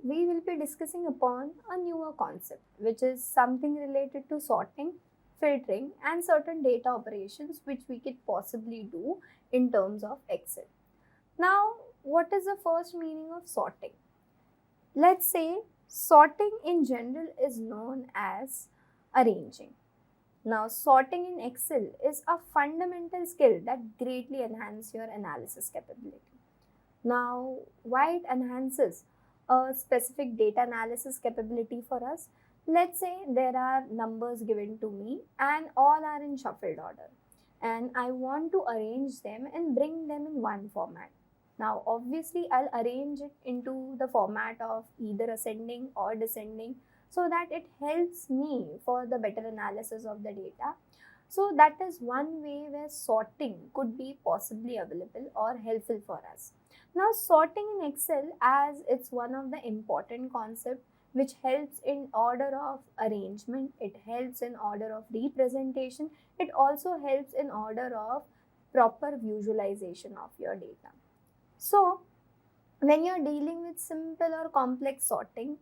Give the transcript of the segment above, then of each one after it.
we will be discussing upon a newer concept, which is something related to sorting, filtering, and certain data operations which we could possibly do in terms of Excel. Now, what is the first meaning of sorting? Let's say sorting in general is known as arranging. Now, sorting in Excel is a fundamental skill that greatly enhances your analysis capability. Now, why it enhances a specific data analysis capability for us? Let's say there are numbers given to me and all are in shuffled order, and I want to arrange them and bring them in one format. Now, obviously, I'll arrange it into the format of either ascending or descending so that it helps me for the better analysis of the data. So, that is one way where sorting could be possibly available or helpful for us. Now, sorting in Excel, as it's one of the important concepts which helps in order of arrangement, it helps in order of representation, it also helps in order of proper visualization of your data. So, when you're dealing with simple or complex sorting,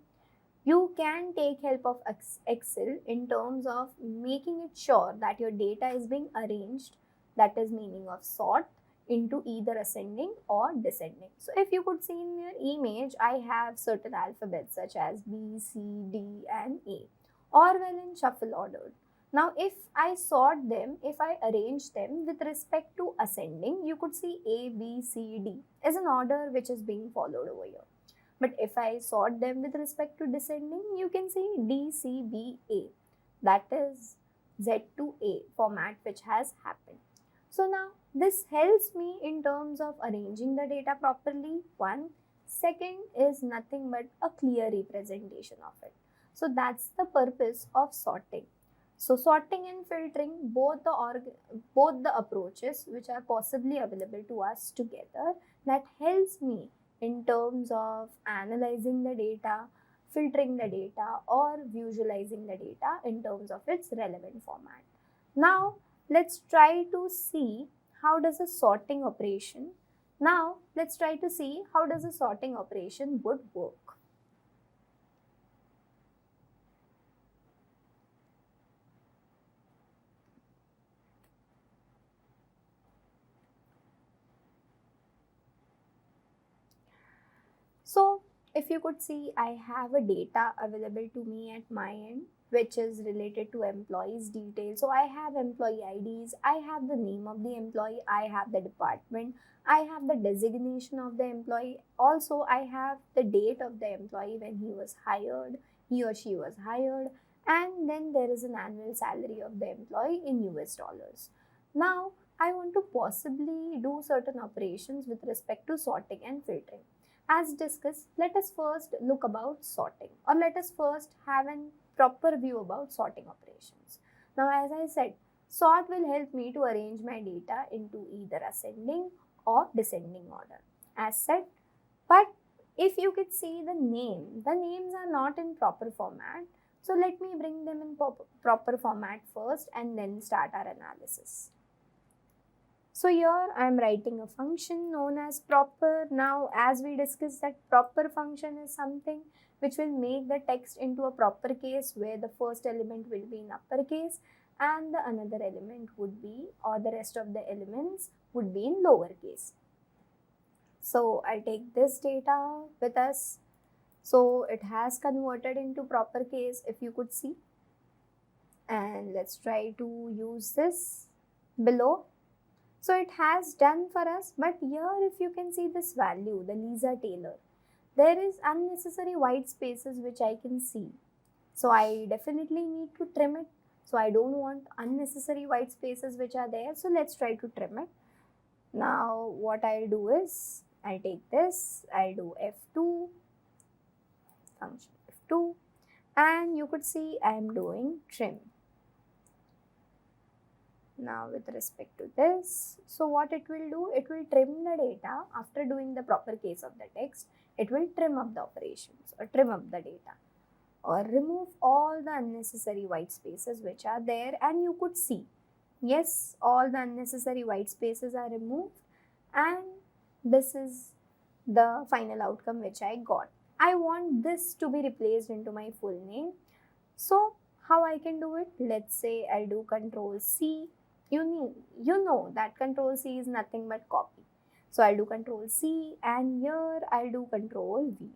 you can take help of Excel in terms of making it sure that your data is being arranged, that is meaning of sort, into either ascending or descending. So if you could see in your image, I have certain alphabets such as B, C, D and A, or well in shuffle ordered. Now if I sort them, if I arrange them with respect to ascending, you could see A, B, C, D is an order which is being followed over here. But if I sort them with respect to descending, you can see D, C, B, A. That is Z to A format which has happened. So now this helps me in terms of arranging the data properly. One. Second is nothing but a clear representation of it. So that's the purpose of sorting. So sorting and filtering, both the approaches which are possibly available to us together, that helps me in terms of analyzing the data, filtering the data, or visualizing the data in terms of its relevant format. Now, let's try to see how does a sorting operation would work. So, if you could see, I have a data available to me at my end, which is related to employees details. So I have employee IDs, I have the name of the employee, I have the department, I have the designation of the employee. Also, I have the date of the employee when he or she was hired, and then there is an annual salary of the employee in US dollars. Now, I want to possibly do certain operations with respect to sorting and filtering. As discussed, let us first look about sorting, or let us first have a proper view about sorting operations. Now, as I said, sort will help me to arrange my data into either ascending or descending order, as said. But if you could see the names are not in proper format. So let me bring them in proper format first and then start our analysis. So here I am writing a function known as proper. Now, as we discussed, that proper function is something which will make the text into a proper case, where the first element will be in uppercase and the another element would be, or the rest of the elements would be in lowercase. So I'll take this data with us. So it has converted into proper case, if you could see. And let's try to use this below. So it has done for us, but here if you can see this value, the Lisa Taylor, there is unnecessary white spaces which I can see. So I definitely need to trim it. So I don't want unnecessary white spaces which are there. So let's try to trim it. Now what I'll do is, I'll take this, I'll do F2, function F2, and you could see I'm doing trim. Now with respect to this, so what it will do, it will trim the data after doing the proper case of the text. It will trim up the operations or trim up the data or remove all the unnecessary white spaces which are there, and you could see, yes, all the unnecessary white spaces are removed, and this is the final outcome which I got. I want this to be replaced into my full name. So how I can do it? Let's say I'll do Control C. You know that Control C is nothing but copy. So I'll do Control C and here I'll do Control V.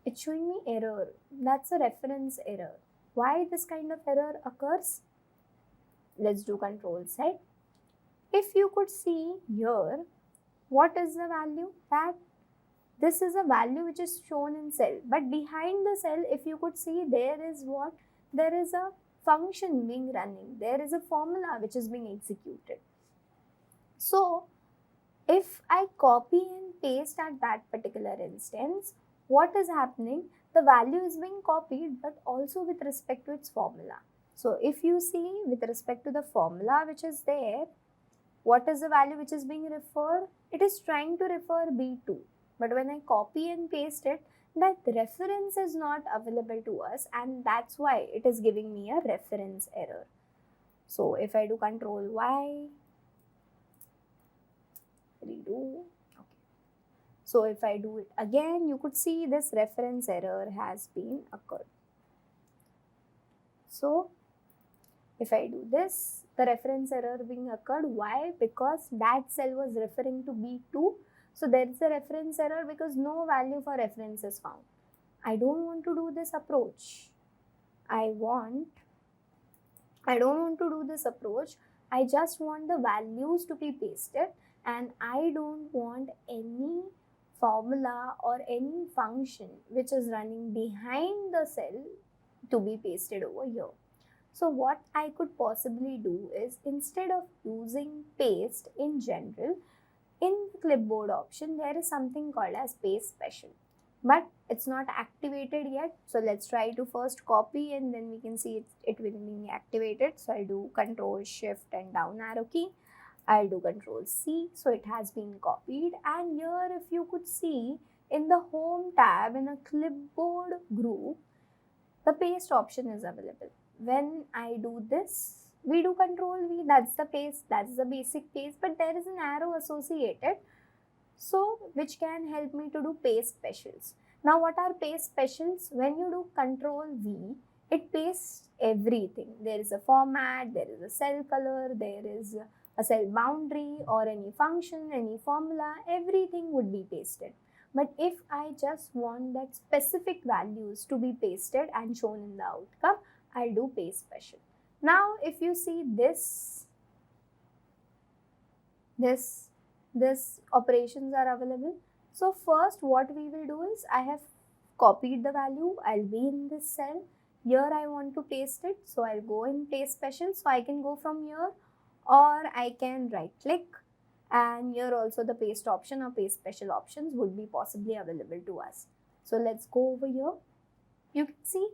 It's showing me error. That's a reference error. Why this kind of error occurs? Let's do Control Z. If you could see here, what is the value? That this is a value which is shown in cell, but behind the cell, if you could see, there is what? There is a function being running. There is a formula which is being executed. So if I copy and paste at that particular instance, what is happening? The value is being copied, but also with respect to its formula. So if you see with respect to the formula which is there, what is the value which is being referred? It is trying to refer B2. But when I copy and paste it, that reference is not available to us, and that's why it is giving me a reference error. So if I do Control Y, redo. Okay. So if I do it again, you could see this reference error has been occurred. So if I do this, the reference error being occurred. Why? Because that cell was referring to B2. So there is a reference error because no value for reference is found. I don't want to do this approach. I don't want to do this approach. I just want the values to be pasted, and I don't want any formula or any function which is running behind the cell to be pasted over here. So what I could possibly do is, instead of using paste in general, in the clipboard option, there is something called as paste special, but it's not activated yet. So let's try to first copy and then we can see it will be activated. So I'll do Control Shift and down arrow key. I'll do Control C. So it has been copied, and here if you could see in the Home tab in a clipboard group, the paste option is available. When I do this, we do Control V, that's the paste, that's the basic paste, but there is an arrow associated, so which can help me to do paste specials. Now what are paste specials? When you do Control V, it pastes everything. There is a format, there is a cell color, there is a cell boundary or any function, any formula, everything would be pasted. But if I just want that specific values to be pasted and shown in the outcome, I'll do paste special. Now if you see this operations are available. So first what we will do is, I have copied the value, I'll be in this cell. Here I want to paste it, so I'll go in paste special. So I can go from here, or I can right click, and here also the paste option or paste special options would be possibly available to us. So let's go over here. You can see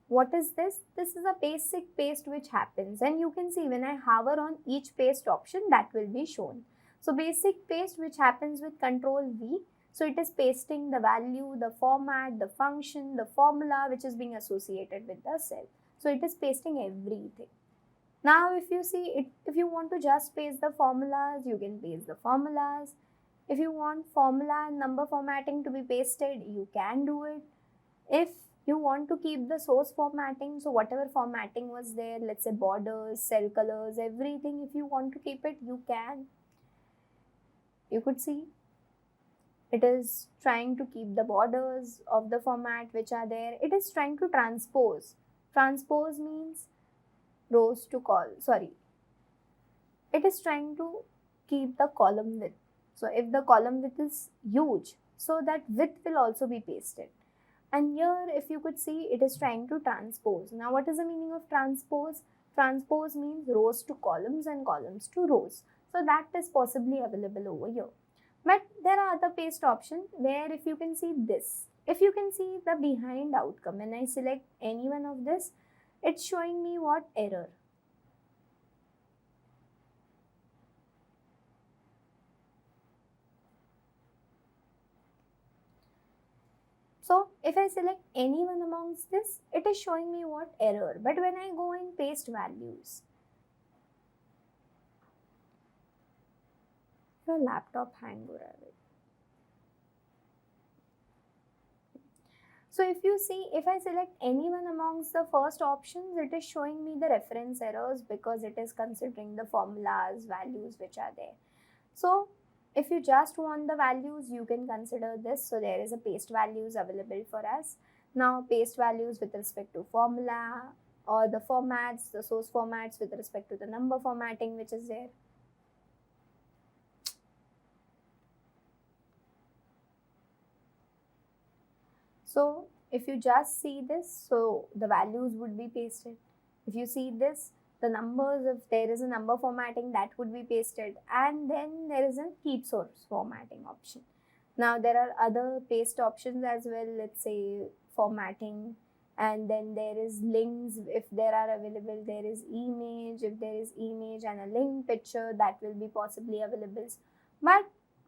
what is this? This is a basic paste which happens, and you can see when I hover on each paste option, that will be shown. So basic paste which happens with Control V. So it is pasting the value, the format, the function, the formula which is being associated with the cell. So it is pasting everything. Now if you see it, if you want to just paste the formulas, you can paste the formulas. If you want formula and number formatting to be pasted, you can do it. If you want to keep the source formatting, so whatever formatting was there, let's say borders, cell colors, everything, if you want to keep it, you can. You could see it is trying to keep the borders of the format which are there. It is trying to transpose. Transpose means rows to it is trying to keep the column width. So if the column width is huge, so that width will also be pasted. And here if you could see, it is trying to transpose. Now what is the meaning of transpose? Transpose means rows to columns and columns to rows. So that is possibly available over here. But there are other paste options where if you can see this, if you can see the behind outcome, when I select any one of this, it's showing me what? Error. So if I select any one amongst this, it is showing me what? Error. But when I go and paste values, your laptop hang हो रहा है. So if you see, if I select any one amongst the first options, it is showing me the reference errors because it is considering the formulas, values which are there. So if you just want the values, you can consider this. So there is a paste values available for us. Now paste values with respect to formula or the formats, the source formats with respect to the number formatting which is there. So if you just see this, so the values would be pasted. If you see this, the numbers, if there is a number formatting, that would be pasted, and then there is a keep source formatting option. Now there are other paste options as well, let's say formatting, and then there is links if there are available, there is image, if there is image and a link picture, that will be possibly available. But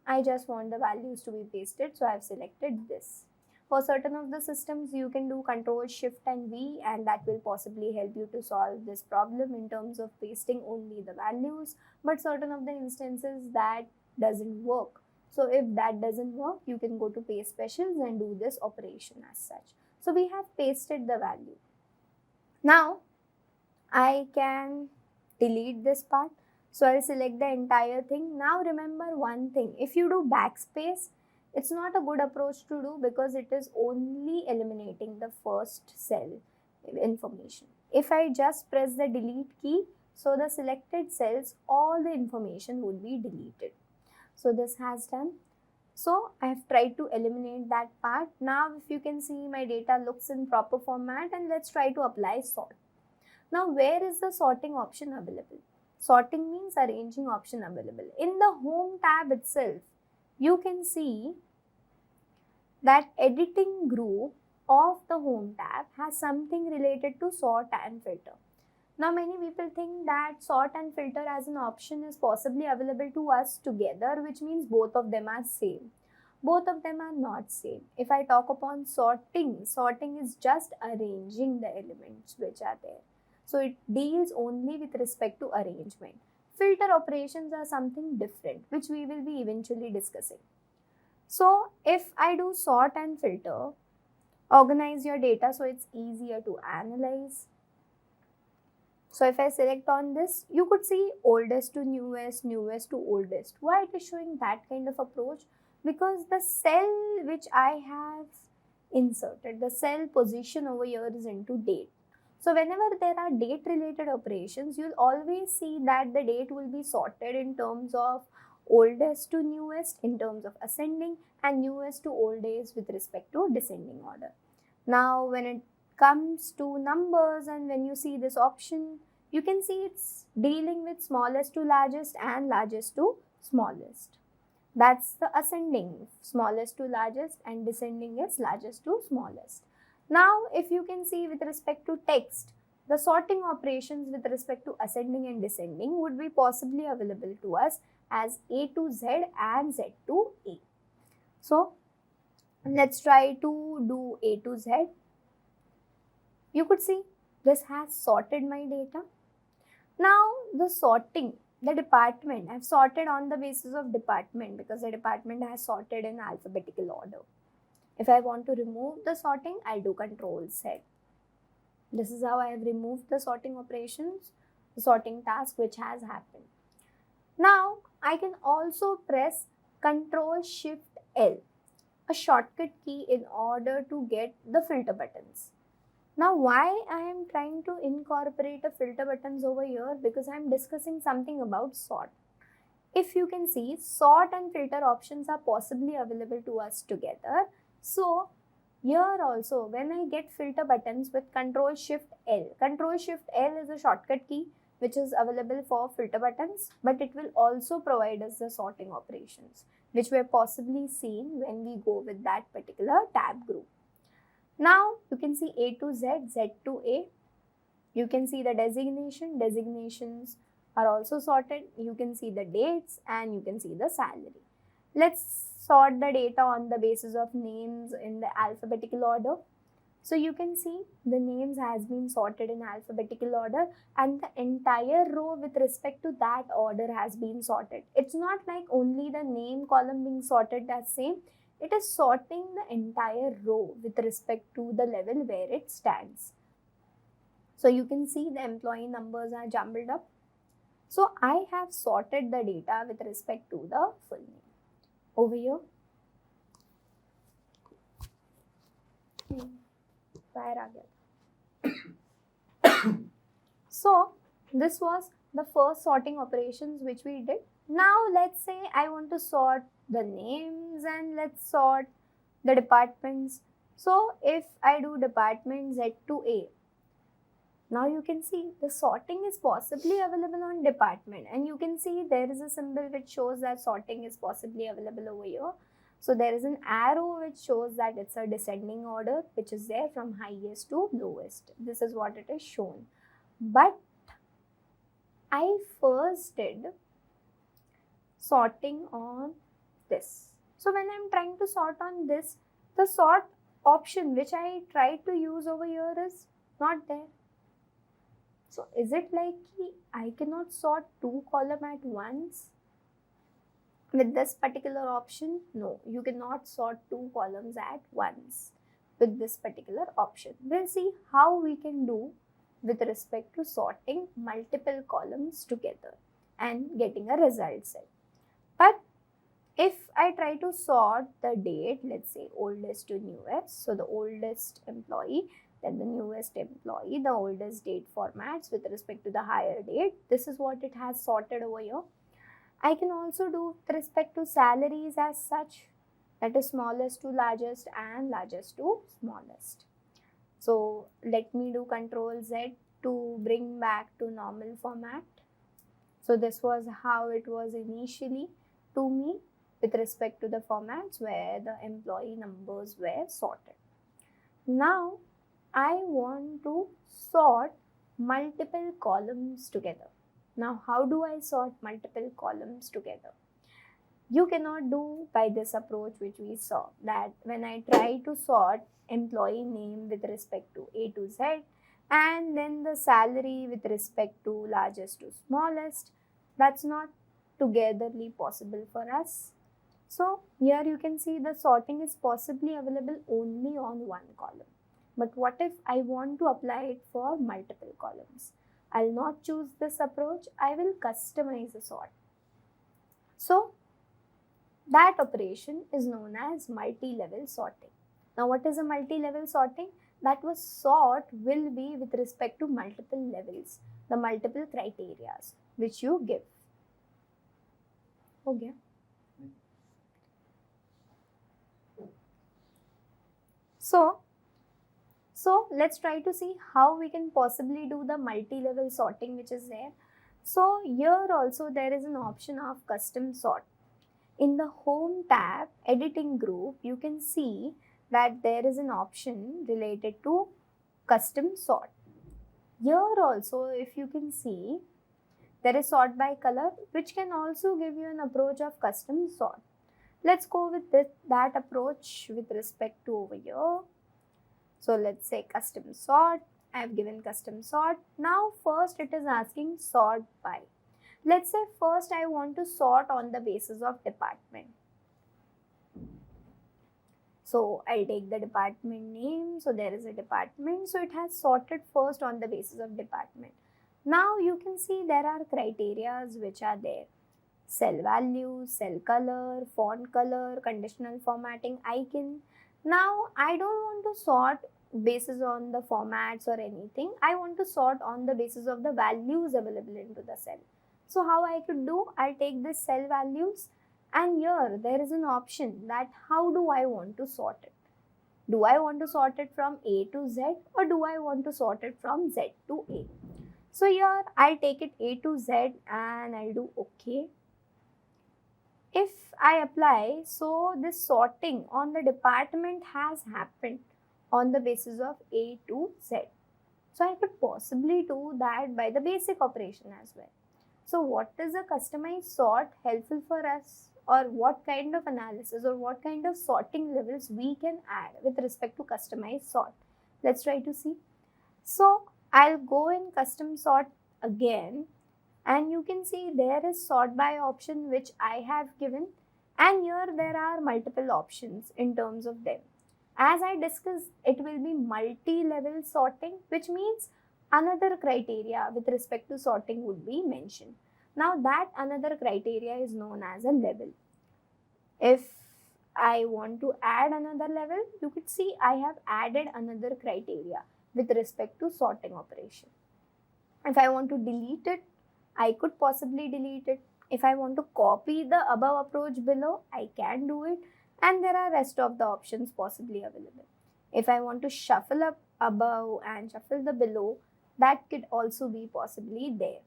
I just want the values to be pasted, so I have selected this. For certain of the systems, you can do Control Shift and V, and that will possibly help you to solve this problem in terms of pasting only the values. But certain of the instances that doesn't work. So if that doesn't work, you can go to Paste Specials and do this operation as such. So we have pasted the value. Now I can delete this part. So I'll select the entire thing. Now remember one thing, if you do backspace, it's not a good approach to do because it is only eliminating the first cell information. If I just press the delete key, so the selected cells, all the information would be deleted. So this has done. So I have tried to eliminate that part. Now if you can see, my data looks in proper format, and let's try to apply sort. Now where is the sorting option available? Sorting means arranging option available. In the home tab itself, you can see that editing group of the home tab has something related to sort and filter. Now many people think that sort and filter as an option is possibly available to us together, which means both of them are same. Both of them are not same. If I talk upon sorting, sorting is just arranging the elements which are there. So it deals only with respect to arrangement. Filter operations are something different, which we will be eventually discussing. So if I do sort and filter, organize your data so it's easier to analyze. So if I select on this, you could see oldest to newest, newest to oldest. Why it is showing that kind of approach? Because the cell which I have inserted, the cell position over here is into date. So whenever there are date related operations, you'll always see that the date will be sorted in terms of oldest to newest in terms of ascending, and newest to oldest with respect to descending order. Now when it comes to numbers, and when you see this option, you can see it's dealing with smallest to largest and largest to smallest. That's the ascending, smallest to largest, and descending is largest to smallest. Now if you can see with respect to text, the sorting operations with respect to ascending and descending would be possibly available to us as A to Z and Z to A. So let's try to do A to Z. You could see this has sorted my data. Now the sorting, the department, I've sorted on the basis of department because the department has sorted in alphabetical order. If I want to remove the sorting, I'll do Control Z. This is how I have removed the sorting operations, the sorting task which has happened. Now I can also press Control Shift L, a shortcut key, in order to get the filter buttons. Now why I am trying to incorporate a filter buttons over here? Because I am discussing something about sort. If you can see, sort and filter options are possibly available to us together. So here also, when I get filter buttons with Control Shift L, Control Shift L is a shortcut key which is available for filter buttons, but it will also provide us the sorting operations, which we're possibly seen when we go with that particular tab group. Now you can see A to Z, Z to A. You can see the designation, designations are also sorted. You can see the dates and you can see the salary. Let's sort the data on the basis of names in the alphabetical order. So you can see the names has been sorted in alphabetical order, and the entire row with respect to that order has been sorted. It's not like only the name column being sorted as same. It is sorting the entire row with respect to the level where it stands. So you can see the employee numbers are jumbled up. So I have sorted the data with respect to the full name. Over here. So this was the first sorting operations which we did. Now let's say I want to sort the names and let's sort the departments. So if I do department Z to A, now you can see the sorting is possibly available on department, and you can see there is a symbol which shows that sorting is possibly available over here. So there is an arrow which shows that it's a descending order which is there from highest to lowest. This is what it is shown. But I first did sorting on this. So when I'm trying to sort on this, the sort option which I tried to use over here is not there. So is it like I cannot sort two columns at once with this particular option? No, you cannot sort two columns at once with this particular option. We'll see how we can do with respect to sorting multiple columns together and getting a result set. But if I try to sort the date, let's say oldest to newest, so the oldest employee, then the newest employee, the oldest date formats with respect to the higher date, this is what it has sorted over here. I can also do with respect to salaries as such, that is smallest to largest and largest to smallest. So let me do Control Z to bring back to normal format. So this was how it was initially to me with respect to the formats where the employee numbers were sorted. Now I want to sort multiple columns together. Now how do I sort multiple columns together? You cannot do by this approach which we saw, that when I try to sort employee name with respect to A to Z and then the salary with respect to largest to smallest, that's not togetherly possible for us. So here you can see the sorting is possibly available only on one column. But what if I want to apply it for multiple columns? I'll not choose this approach. I will customize the sort. So that operation is known as multi-level sorting. Now what is a multi-level sorting? That was sort will be with respect to multiple levels, the multiple criteria which you give. Okay. So let's try to see how we can possibly do the multi-level sorting which is there. So here also there is an option of custom sort. In the home tab, editing group, you can see that there is an option related to custom sort. Here also, if you can see, there is sort by color, which can also give you an approach of custom sort. Let's go with that approach with respect to over here. So let's say custom sort. I have given custom sort. Now first it is asking sort by. Let's say first I want to sort on the basis of department. So I'll take the department name. So there is a department. So it has sorted first on the basis of department. Now you can see there are criteria which are there. Cell value, cell color, font color, conditional formatting icon. Now I don't want to sort basis on the formats or anything. I want to sort on the basis of the values available into the cell. So how I could do? I'll take this cell values, and here there is an option that how do I want to sort it? Do I want to sort it from A to Z, or do I want to sort it from Z to A? So here I'll take it A to Z and I'll do OK. If I apply, so this sorting on the department has happened on the basis of A to Z. So I could possibly do that by the basic operation as well. So what is a customized sort helpful for us, or what kind of analysis or what kind of sorting levels we can add with respect to customized sort? Let's try to see. So I'll go in custom sort again, and you can see there is sort by option which I have given, And here there are multiple options in terms of them. As I discussed, it will be multi-level sorting, which means another criteria with respect to sorting would be mentioned. Now that another criteria is known as a level. If I want to add another level, you could see I have added another criteria with respect to sorting operation. If I want to delete it, I could possibly delete it. If I want to copy the above approach below, I can do it, and there are rest of the options possibly available. If I want to shuffle up above and shuffle the below, that could also be possibly there.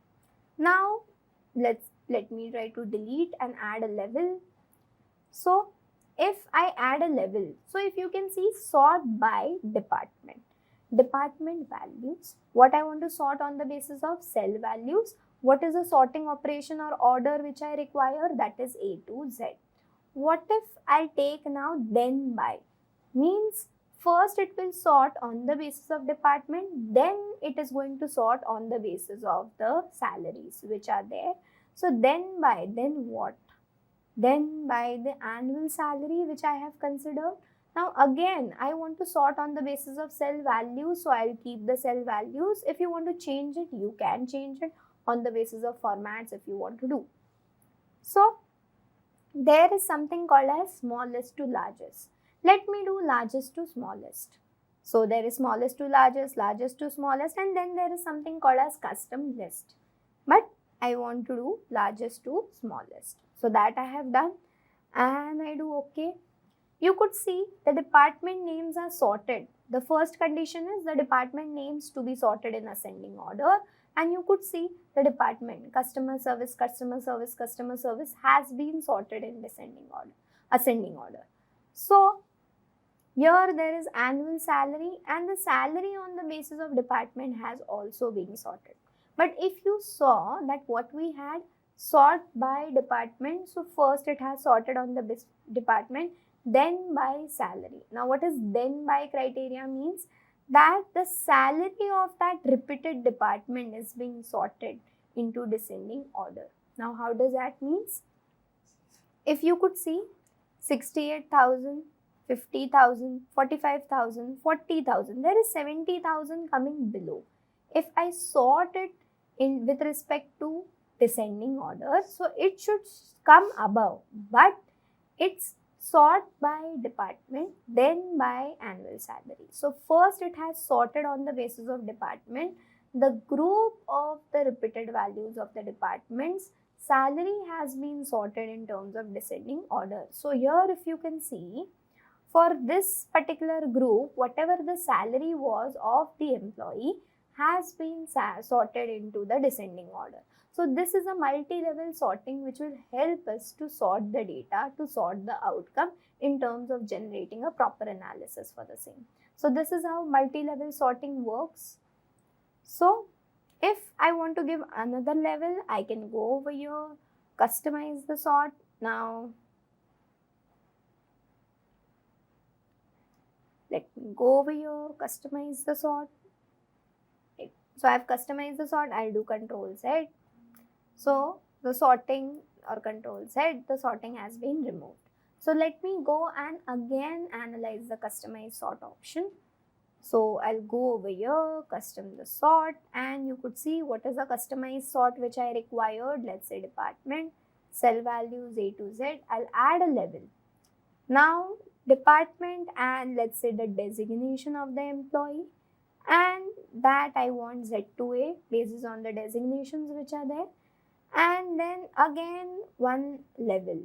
Now let me try to delete and add a level. So if I add a level, so if you can see, sort by department values, what I want to sort on the basis of cell values, what is the sorting operation or order which I require, that is A to Z. What if I take now then by, means first it will sort on the basis of department, then it is going to sort on the basis of the salaries which are there. So then by, then what? Then by the annual salary which I have considered. Now again, I want to sort on the basis of cell values, so I'll keep the cell values. If you want to change it, you can change it on the basis of formats if you want to do. So there is something called as smallest to largest. Let me do largest to smallest. So there is smallest to largest, largest to smallest, and then there is something called as custom list. But I want to do largest to smallest. So that I have done, and I do OK. You could see the department names are sorted. The first condition is the department names to be sorted in ascending order, and you could see the department customer service has been sorted in ascending order. So here there is annual salary, and the salary on the basis of department has also been sorted. But if you saw that what we had, sort by department, so first it has sorted on the department, then by salary. Now what is then by criteria means? That the salary of that repeated department is being sorted into descending order. Now how does that means? If you could see 68,000, 50,000, 45,000, 40,000, there is 70,000 coming below. If I sort it in with respect to descending order, so it should come above, but it's sort by department, then by annual salary. So first it has sorted on the basis of department, the group of the repeated values of the department's salary has been sorted in terms of descending order. So here if you can see, for this particular group, whatever the salary was of the employee has been sorted into the descending order. So this is a multi-level sorting which will help us to sort the data, to sort the outcome in terms of generating a proper analysis for the same. So this is how multi-level sorting works. So if I want to give another level, I can go over here, customize the sort. Now let me go over here, customize the sort. So I have customized the sort, I'll do Control Z. So the sorting or Control Z, the sorting has been removed. So let me go and again analyze the customized sort option. So I'll go over here, custom the sort, and you could see what is a customized sort which I required. Let's say department, cell values A to Z. I'll add a level. Now department and let's say the designation of the employee, and that I want Z to A basis on the designations which are there. And then again one level.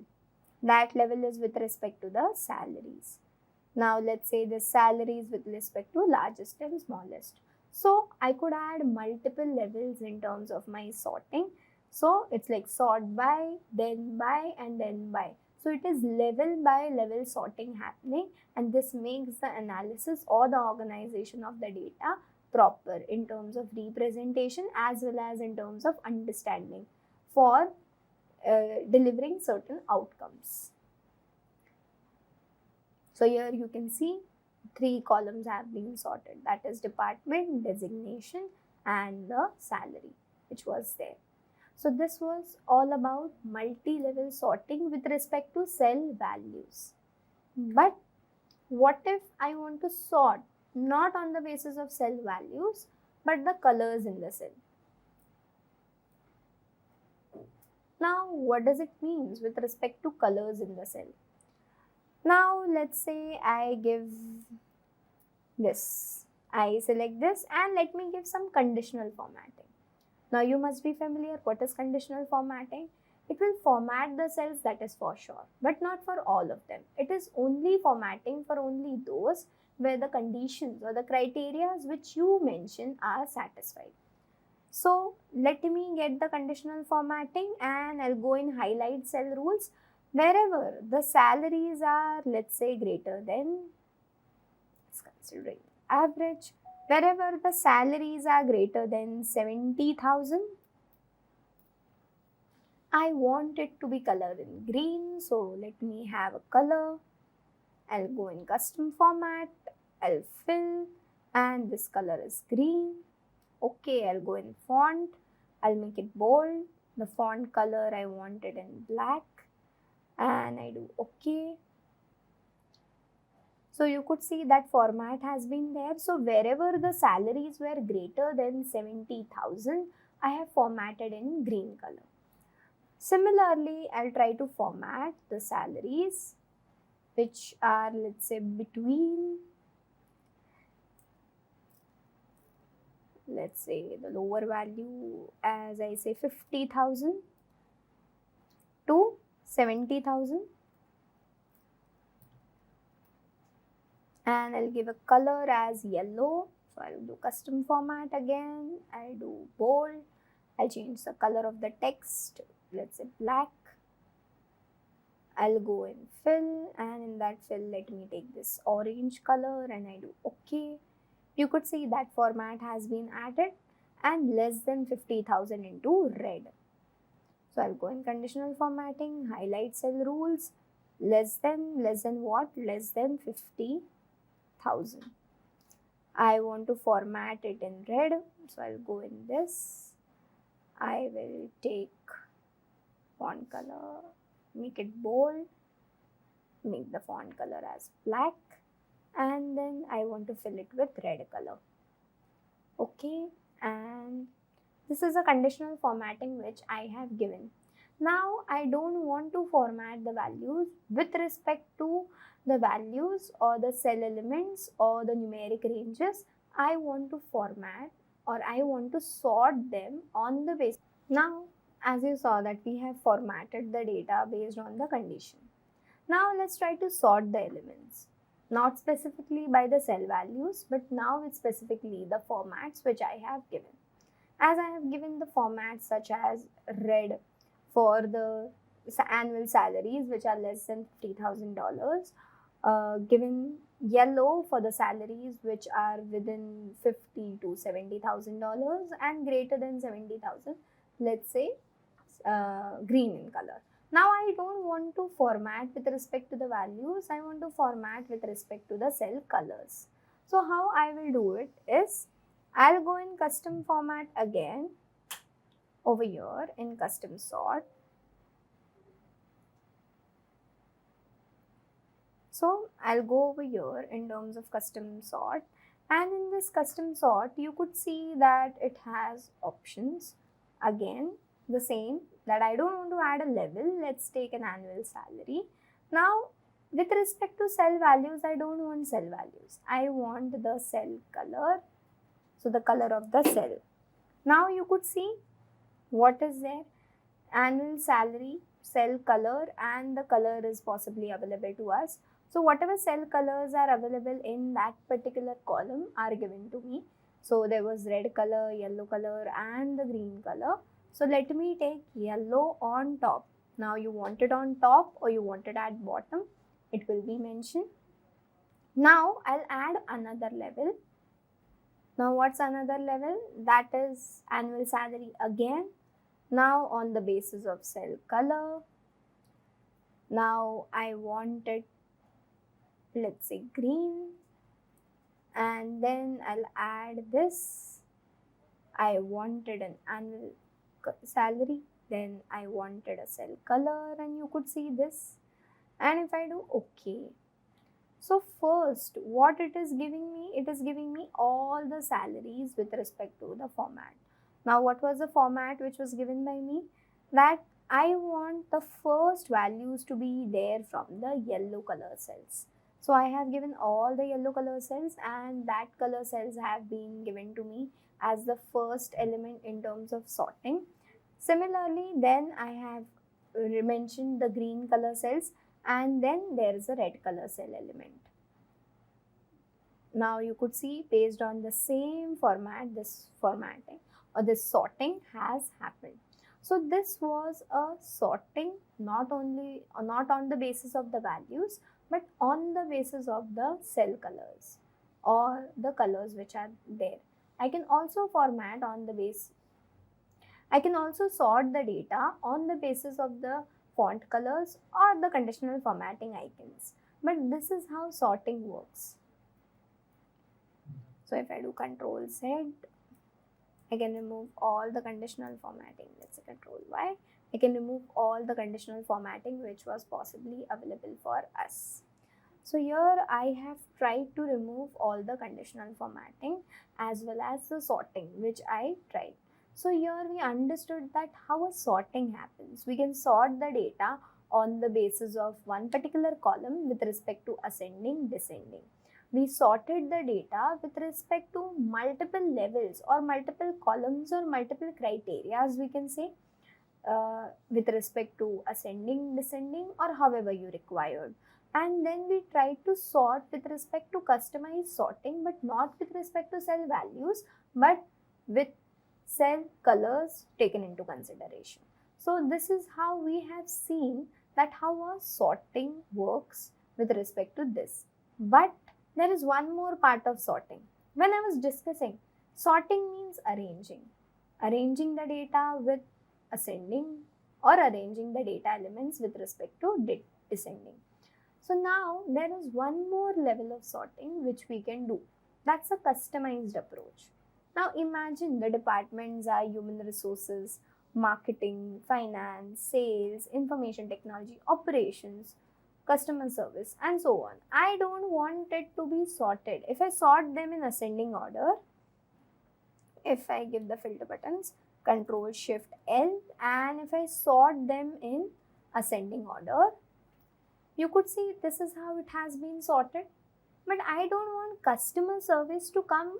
That level is with respect to the salaries. Now let's say the salaries with respect to largest and smallest. So I could add multiple levels in terms of my sorting. So it's like sort by, then by, and then by. So it is level by level sorting happening, and this makes the analysis or the organization of the data proper in terms of representation as well as in terms of understanding for delivering certain outcomes. So here you can see 3 columns have been sorted, that is department, designation, and the salary which was there. So this was all about multi-level sorting with respect to cell values. But what if I want to sort not on the basis of cell values but the colors in the cell? Now, what does it mean with respect to colors in the cell? Now, let's say I give this. I select this and let me give some conditional formatting. Now, you must be familiar what is conditional formatting. It will format the cells, that is for sure, but not for all of them. It is only formatting for only those where the conditions or the criteria which you mention are satisfied. So let me get the conditional formatting and I'll go in highlight cell rules. Wherever the salaries are, let's say, greater than, considering average, wherever the salaries are greater than 70,000, I want it to be colored in green. So let me have a color. I'll go in custom format. I'll fill and this color is green. Okay, I'll go in font. I'll make it bold. The font color I want it in black and I do okay. So you could see that format has been there. So wherever the salaries were greater than 70,000, I have formatted in green color. Similarly, I'll try to format the salaries which are, let's say, between, let's say, the lower value as I say 50,000 to 70,000, and I'll give a color as yellow. So I'll do custom format again. I'll do bold. I'll change the color of the text, let's say black. I'll go in fill and in that fill let me take this orange color and I do okay. You could see that format has been added and less than 50,000 into red. So I'll go in conditional formatting, highlight cell rules, less than what? Less than 50,000. I want to format it in red, so I'll go in this. I will take font color, make it bold, make the font color as black, and then I want to fill it with red color. Okay, and this is a conditional formatting which I have given. Now I don't want to format the values with respect to the values or the cell elements or the numeric ranges. I want to format or I want to sort them on the basis. Now, as you saw that we have formatted the data based on the condition. Now let's try to sort the elements. Not specifically by the cell values, but now it's specifically the formats which I have given. As I have given the formats such as red for the annual salaries which are less than $50,000, given yellow for the salaries which are within $50,000 to $70,000 and greater than 70,000, let's say green in color. Now I don't want to format with respect to the values, I want to format with respect to the cell colors. So how I will do it is, I'll go in custom format again, over here in custom sort. So I'll go over here in terms of custom sort, and in this custom sort you could see that it has options. Again the same, that I don't want to add a level, let's take an annual salary. Now with respect to cell values, I don't want cell values, I want the cell color, so the color of the cell. Now you could see what is there, annual salary, cell color, and the color is possibly available to us. So whatever cell colors are available in that particular column are given to me. So there was red color, yellow color, and the green color. So let me take yellow on top. Now you want it on top or you want it at bottom, it will be mentioned. Now I'll add another level. Now what's another level? That is annual salary again. Now on the basis of cell color. Now I want it, let's say green, and then I'll add this. I wanted an annual salary, then I wanted a cell color, and you could see this. And if I do OK, so first what it is giving me, it is giving me all the salaries with respect to the format. Now what was the format which was given by me? That I want the first values to be there from the yellow color cells. So I have given all the yellow color cells, and that color cells have been given to me as the first element in terms of sorting. Similarly, then I have mentioned the green color cells, and then there is a red color cell element. Now you could see, based on the same format, this formatting or this sorting has happened. So this was a sorting not on the basis of the values, but on the basis of the cell colors or the colors which are there. I can also format on the base. I can also sort the data on the basis of the font colors or the conditional formatting icons. But this is how sorting works. So if I do Control Z, I can remove all the conditional formatting. Let's say Control Y. I can remove all the conditional formatting which was possibly available for us. So here I have tried to remove all the conditional formatting as well as the sorting which I tried. So here we understood that how a sorting happens. We can sort the data on the basis of one particular column with respect to ascending, descending. We sorted the data with respect to multiple levels or multiple columns or multiple criteria, we can say, with respect to ascending, descending, or however you required. And then we tried to sort with respect to customized sorting, but not with respect to cell values, but with cell colors taken into consideration. So this is how we have seen that how our sorting works with respect to this. But there is one more part of sorting. When I was discussing, sorting means arranging the data with ascending or arranging the data elements with respect to descending. So now there is one more level of sorting which we can do. That's a customized approach. Now imagine the departments are human resources, marketing, finance, sales, information technology, operations, customer service, and so on. I don't want it to be sorted. If I sort them in ascending order, if I give the filter buttons Control Shift L, and if I sort them in ascending order, you could see this is how it has been sorted. But I don't want customer service to come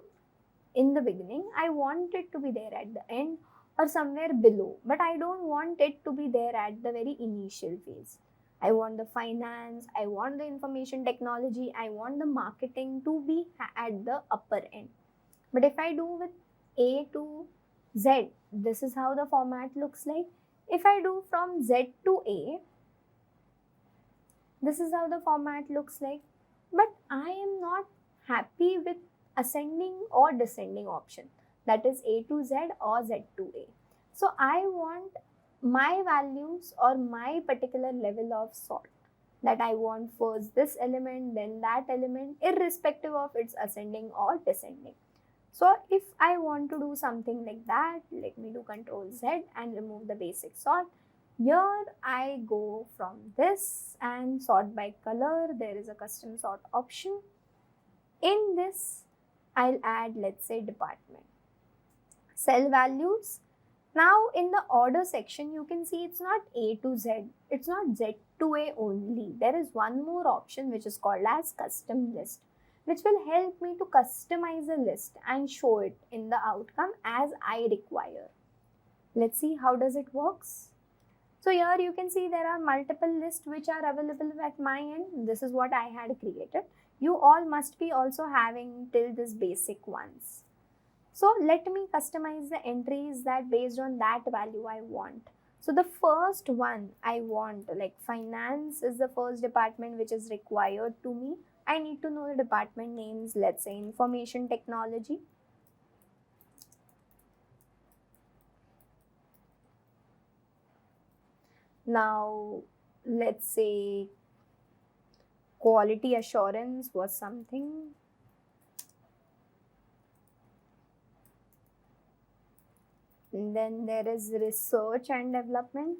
in the beginning. I want it to be there at the end or somewhere below, but I don't want it to be there at the very initial phase. I want the finance, I want the information technology, I want the marketing to be at the upper end. But if I do with A to Z, this is how the format looks like. If I do from Z to A, this is how the format looks like. But I am not happy with ascending or descending option, that is A to Z or Z to A. So I want my values or my particular level of sort, that I want first this element, then that element, irrespective of its ascending or descending. So if I want to do something like that, let me do Control Z and remove the basic sort. Here I go from this and sort by color. There is a custom sort option. In this, I'll add, let's say, department. Cell values. Now in the order section, you can see it's not A to Z. It's not Z to A only. There is one more option which is called as custom list, which will help me to customize a list and show it in the outcome as I require. Let's see how does it works. So here you can see there are multiple lists which are available at my end. This is what I had created. You all must be also having till this basic ones. So let me customize the entries that based on that value I want. So the first one I want, like finance is the first department which is required to me. I need to know the department names, let's say information technology. Now let's say quality assurance was something. And then there is research and development.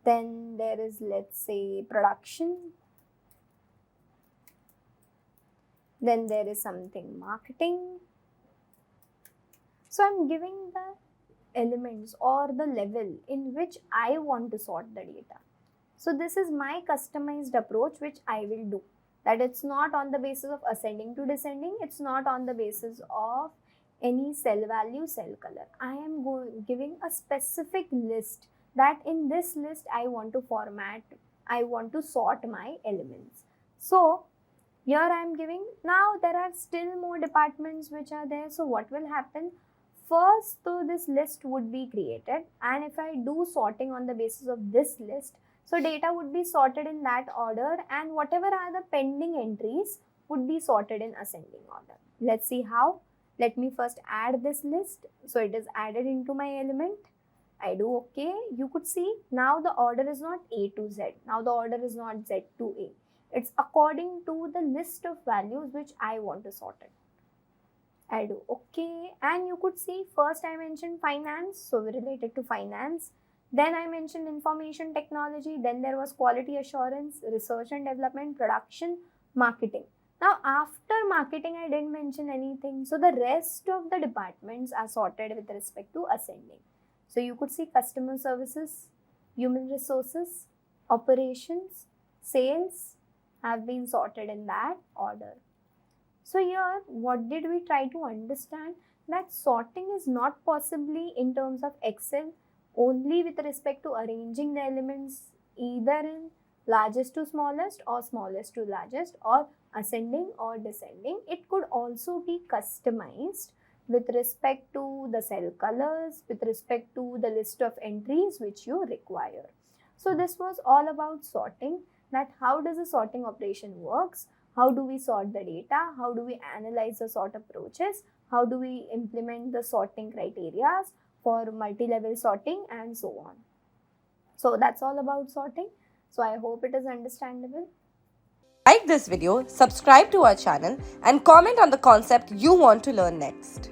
Then there is, let's say, production. Then there is something marketing. So I'm giving the elements or the level in which I want to sort the data. So this is my customized approach which I will do. That it's not on the basis of ascending to descending. It's not on the basis of any cell value, cell color. I am giving a specific list that in this list I want to format, I want to sort my elements. So here I am giving, now there are still more departments which are there. So what will happen? First, so this list would be created, and if I do sorting on the basis of this list, so data would be sorted in that order, and whatever are the pending entries would be sorted in ascending order. Let's see how. Let me first add this list. So it is added into my element. I do OK. You could see now the order is not A to Z. Now the order is not Z to A. It's according to the list of values which I want to sort it. I do OK. And you could see first I mentioned finance. So we related to finance. Then I mentioned information technology. Then there was quality assurance, research and development, production, marketing. Now after marketing I didn't mention anything. So the rest of the departments are sorted with respect to ascending. So you could see customer services, human resources, operations, sales have been sorted in that order. So here what did we try to understand? That sorting is not possibly in terms of Excel only with respect to arranging the elements either in largest to smallest or smallest to largest or ascending or descending. It could also be customized with respect to the cell colors, with respect to the list of entries which you require. So this was all about sorting, that how does a sorting operation works, how do we sort the data, how do we analyze the sort approaches, how do we implement the sorting criteria for multi-level sorting and so on. So that's all about sorting. So I hope it is understandable. Like this video, subscribe to our channel and comment on the concept you want to learn next.